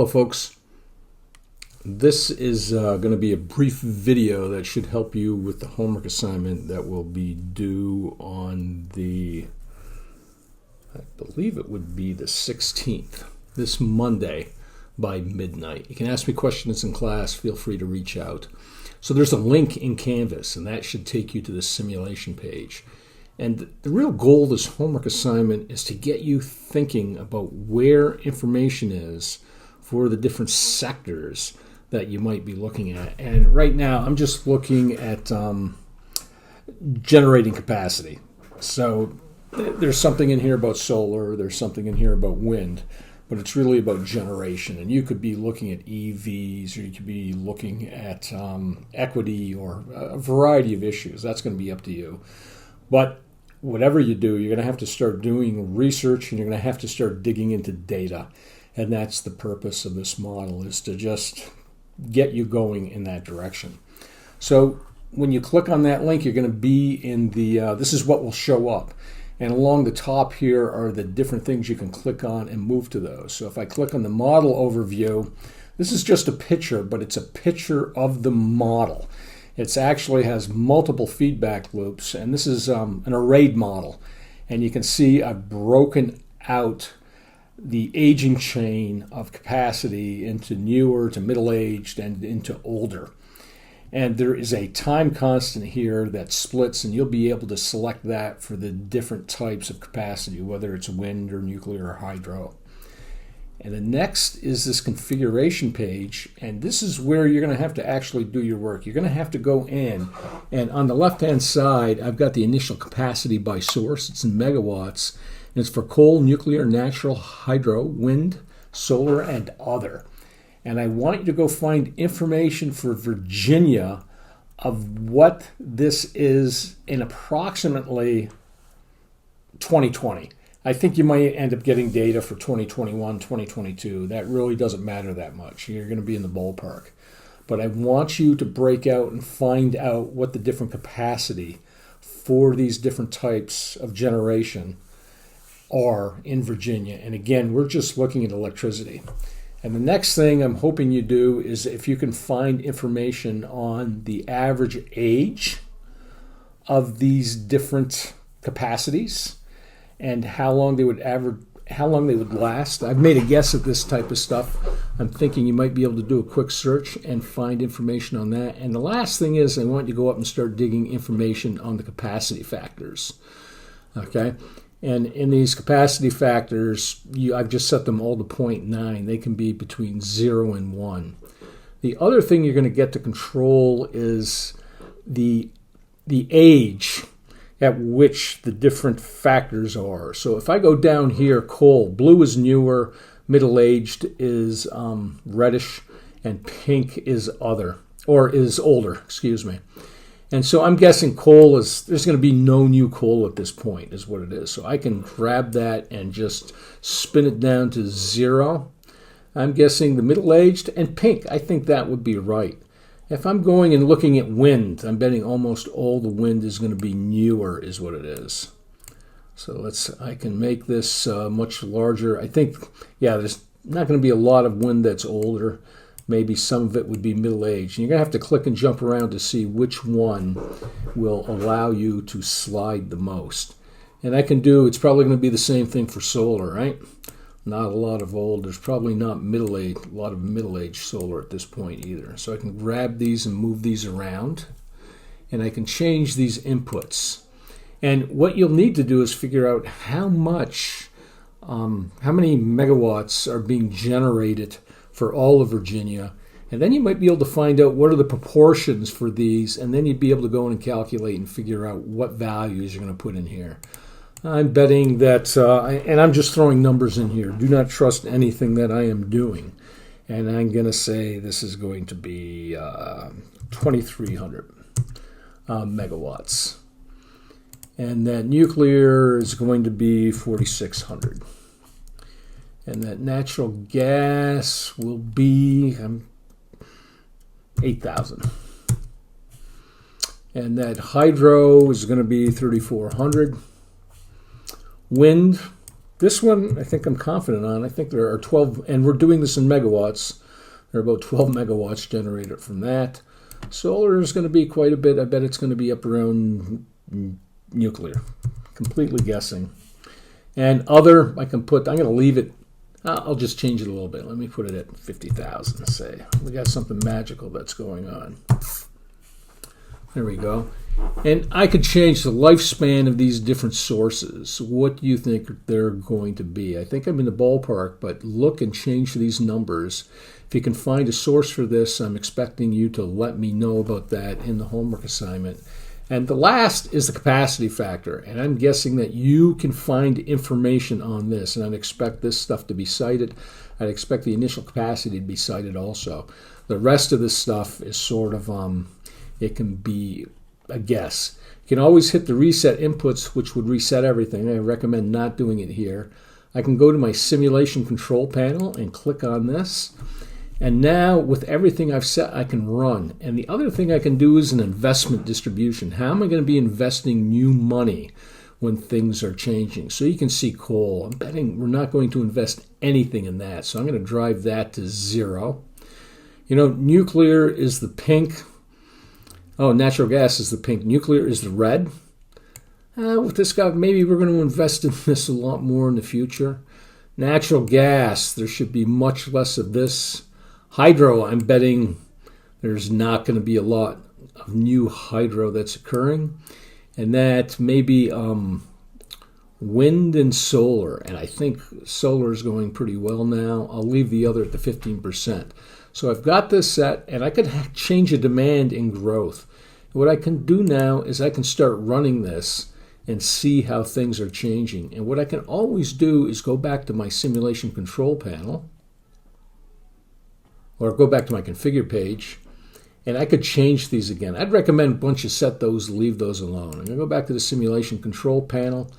Hello folks, this is going to be a brief video that should help you with the homework assignment that will be due on I believe it would be the 16th, this Monday by midnight. You can ask me questions in class, feel free to reach out. So there's a link in Canvas and that should take you to the simulation page. And the real goal of this homework assignment is to get you thinking about where information is for the different sectors that you might be looking at. And right now I'm just looking at generating capacity. So there's something in here about solar, there's something in here about wind, but it's really about generation. And you could be looking at EVs, or you could be looking at equity, or a variety of issues. That's going to be up to you. But whatever you do, you're going to have to start doing research and you're going to have to start digging into data. And that's the purpose of this model, is to just get you going in that direction. So when you click on that link, you're going to be in the, this is what will show up. And along the top here are the different things you can click on and move to those. So if I click on the model overview, this is just a picture, but it's a picture of the model. It actually has multiple feedback loops, and this is an arrayed model. And you can see I've broken out the aging chain of capacity into newer to middle-aged and into older. And there is a time constant here that splits, and you'll be able to select that for the different types of capacity, whether it's wind or nuclear or hydro. And the next is this configuration page, and this is where you're going to have to actually do your work. You're going to have to go in, and on the left-hand side, I've got the initial capacity by source. It's in megawatts, and it's for coal, nuclear, natural, hydro, wind, solar, and other. And I want you to go find information for Virginia of what this is in approximately 2020. I think you might end up getting data for 2021, 2022. That really doesn't matter that much. You're going to be in the ballpark. But I want you to break out and find out what the different capacity for these different types of generation are in Virginia. And again, we're just looking at electricity. And the next thing I'm hoping you do is if you can find information on the average age of these different capacities and how long they would last. I've made a guess at this type of stuff. I'm thinking you might be able to do a quick search and find information on that. And the last thing is I want you to go up and start digging information on the capacity factors. Okay? And in these capacity factors, I've just set them all to 0.9. They can be between 0 and 1. The other thing you're going to get to control is the age at which the different factors are. So if I go down here, coal, blue is newer, middle-aged is reddish, and pink is older, excuse me. And so I'm guessing coal there's going to be no new coal at this point, is what it is. So I can grab that and just spin it down to 0. I'm guessing the middle-aged and pink. I think that would be right. If I'm going and looking at wind, I'm betting almost all the wind is going to be newer, is what it is. So I can make this much larger. I think, yeah, there's not going to be a lot of wind that's older. Maybe some of it would be middle-aged. And you're going to have to click and jump around to see which one will allow you to slide the most. And it's probably going to be the same thing for solar, right? Not a lot of old. There's probably not a lot of middle-aged solar at this point either. So I can grab these and move these around, and I can change these inputs. And what you'll need to do is figure out how many megawatts are being generated for all of Virginia. And then you might be able to find out what are the proportions for these, and then you'd be able to go in and calculate and figure out what values you're going to put in here. I'm betting that, and I'm just throwing numbers in here. Do not trust anything that I am doing. And I'm going to say this is going to be 2,300 megawatts. And that nuclear is going to be 4,600. And that natural gas will be 8,000. And that hydro is going to be 3,400. Wind, This one, I think I'm confident on. I think there are 12, and we're doing this in megawatts. There are about 12 megawatts generated from that. Solar is going to be quite a bit. I bet it's going to be up around nuclear. Completely guessing. And other, I'm going to leave it. I'll just change it a little bit. Let me put it at 50,000, say. We got something magical that's going on. There we go. And I could change the lifespan of these different sources. What do you think they're going to be? I think I'm in the ballpark, but look and change these numbers. If you can find a source for this, I'm expecting you to let me know about that in the homework assignment. And the last is the capacity factor. And I'm guessing that you can find information on this. And I'd expect this stuff to be cited. I'd expect the initial capacity to be cited also. The rest of this stuff is sort of, it can be a guess. You can always hit the reset inputs, which would reset everything. I recommend not doing it here. I can go to my simulation control panel and click on this. And now, with everything I've set, I can run. And the other thing I can do is an investment distribution. How am I going to be investing new money when things are changing? So you can see coal. I'm betting we're not going to invest anything in that. So I'm going to drive that to 0. You know, nuclear is the pink. Oh, natural gas is the pink. Nuclear is the red. With this guy, maybe we're going to invest in this a lot more in the future. Natural gas, there should be much less of this. Hydro, I'm betting there's not going to be a lot of new hydro that's occurring. And that maybe wind and solar. And I think solar is going pretty well now. I'll leave the other at the 15%. So I've got this set, and I could change the demand in growth. What I can do now is I can start running this and see how things are changing. And what I can always do is go back to my simulation control panel, or go back to my configure page, and I could change these again. I'd recommend once you set those, leave those alone. I'm going to go back to the simulation control panel.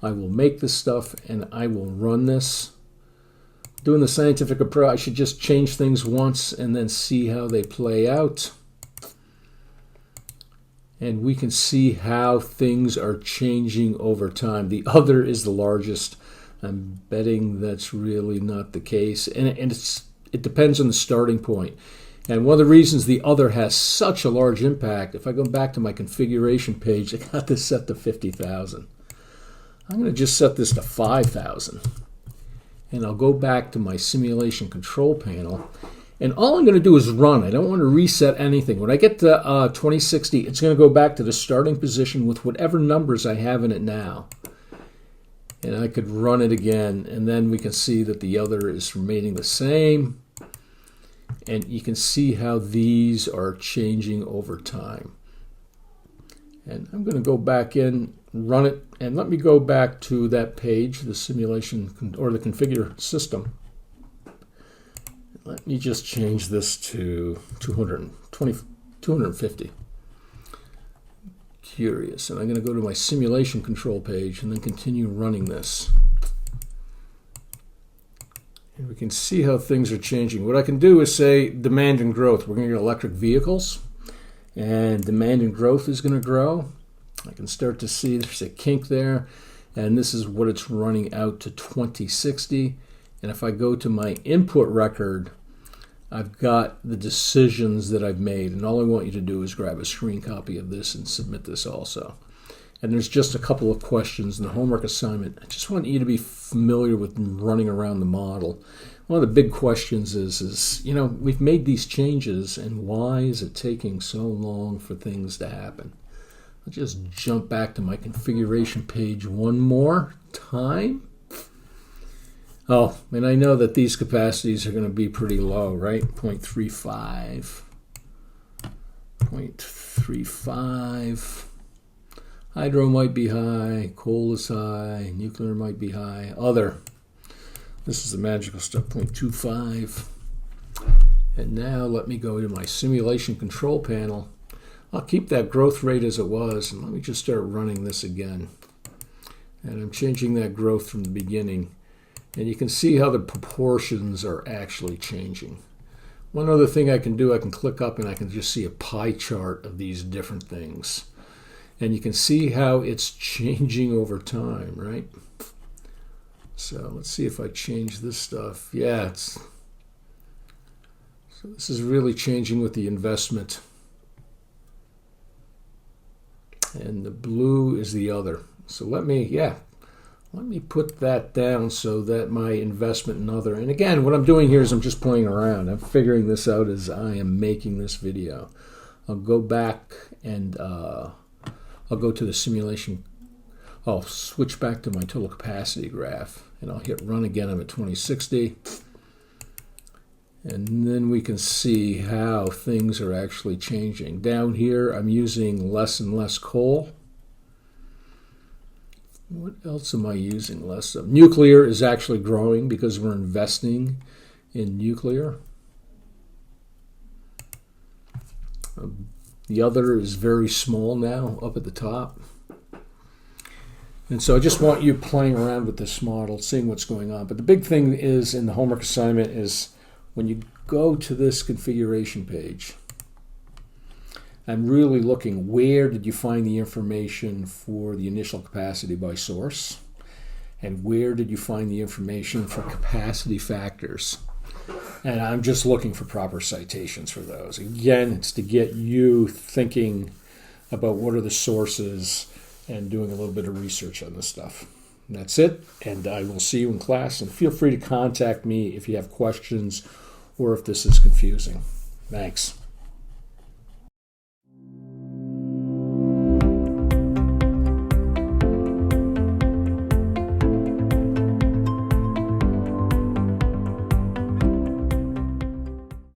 I will make this stuff, and I will run this. Doing the scientific approach, I should just change things once and then see how they play out. And we can see how things are changing over time. The other is the largest. I'm betting that's really not the case. And it depends on the starting point. And one of the reasons the other has such a large impact, if I go back to my configuration page, I got this set to 50,000. I'm going to just set this to 5,000. And I'll go back to my simulation control panel. And all I'm going to do is run. I don't want to reset anything. When I get to 2060, it's going to go back to the starting position with whatever numbers I have in it now. And I could run it again. And then we can see that the other is remaining the same. And you can see how these are changing over time. And I'm going to go back in, run it, and let me go back to that page, the simulation or the configure system. Let me just change this to 250. Curious. And I'm going to go to my simulation control page and then continue running this. And we can see how things are changing. What I can do is say demand and growth. We're going to get electric vehicles, and demand and growth is going to grow. I can start to see there's a kink there, and this is what it's running out to 2060. And if I go to my input record, I've got the decisions that I've made, and all I want you to do is grab a screen copy of this and submit this also. And there's just a couple of questions in the homework assignment. I just want you to be familiar with running around the model. One of the big questions is, you know, we've made these changes, and why is it taking so long for things to happen? I'll just jump back to my configuration page one more time. Oh, and I know that these capacities are going to be pretty low, right? 0.35. 0.35. Hydro might be high. Coal is high. Nuclear might be high. Other. This is the magical stuff, 0.25. And now let me go to my simulation control panel. I'll keep that growth rate as it was, and let me just start running this again. And I'm changing that growth from the beginning. And you can see how the proportions are actually changing. One other thing I can do, I can click up and I can just see a pie chart of these different things. And you can see how it's changing over time, right? So let's see if I change this stuff. Yeah, so this is really changing with the investment. And the blue is the other. So let me put that down so that my investment and other. And again, what I'm doing here is I'm just playing around. I'm figuring this out as I am making this video. I'll go back and I'll go to the simulation. I'll switch back to my total capacity graph and I'll hit run again. I'm at 2060. And then we can see how things are actually changing. Down here, I'm using less and less coal. What else am I using less of? Nuclear is actually growing because we're investing in nuclear. The other is very small now, up at the top. And so I just want you playing around with this model, seeing what's going on. But the big thing is in the homework assignment is when you go to this configuration page, I'm really looking, where did you find the information for the initial capacity by source? And where did you find the information for capacity factors? And I'm just looking for proper citations for those. Again, it's to get you thinking about what are the sources and doing a little bit of research on this stuff. And that's it, and I will see you in class. And feel free to contact me if you have questions or if this is confusing. Thanks.